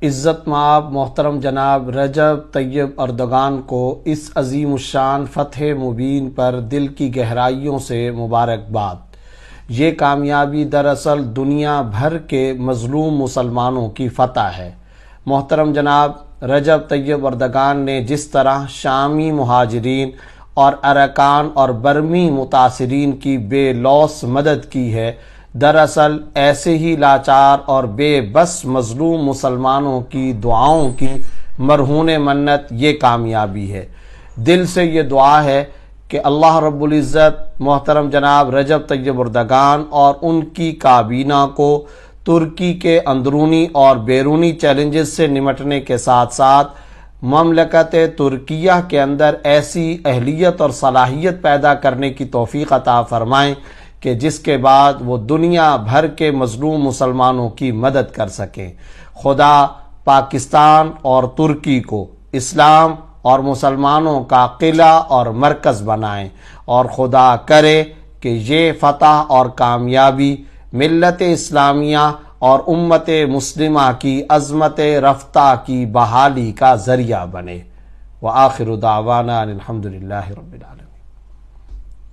عزت مآب محترم جناب رجب طیب اردگان کو اس عظیم الشان فتح مبین پر دل کی گہرائیوں سے مبارکباد۔ یہ کامیابی دراصل دنیا بھر کے مظلوم مسلمانوں کی فتح ہے۔ محترم جناب رجب طیب اردگان نے جس طرح شامی مہاجرین اور اراکان اور برمی متاثرین کی بے لوث مدد کی ہے، دراصل ایسے ہی لاچار اور بے بس مظلوم مسلمانوں کی دعاؤں کی مرہون منت یہ کامیابی ہے۔ دل سے یہ دعا ہے کہ اللہ رب العزت محترم جناب رجب طیب اردگان اور ان کی کابینہ کو ترکی کے اندرونی اور بیرونی چیلنجز سے نمٹنے کے ساتھ ساتھ مملکت ترکیہ کے اندر ایسی اہلیت اور صلاحیت پیدا کرنے کی توفیق عطا فرمائیں کہ جس کے بعد وہ دنیا بھر کے مظلوم مسلمانوں کی مدد کر سکیں۔ خدا پاکستان اور ترکی کو اسلام اور مسلمانوں کا قلعہ اور مرکز بنائیں، اور خدا کرے کہ یہ فتح اور کامیابی ملت اسلامیہ اور امت مسلمہ کی عظمت رفتہ کی بحالی کا ذریعہ بنے۔ وآخر دعوانا الحمدللہ رب العالمین۔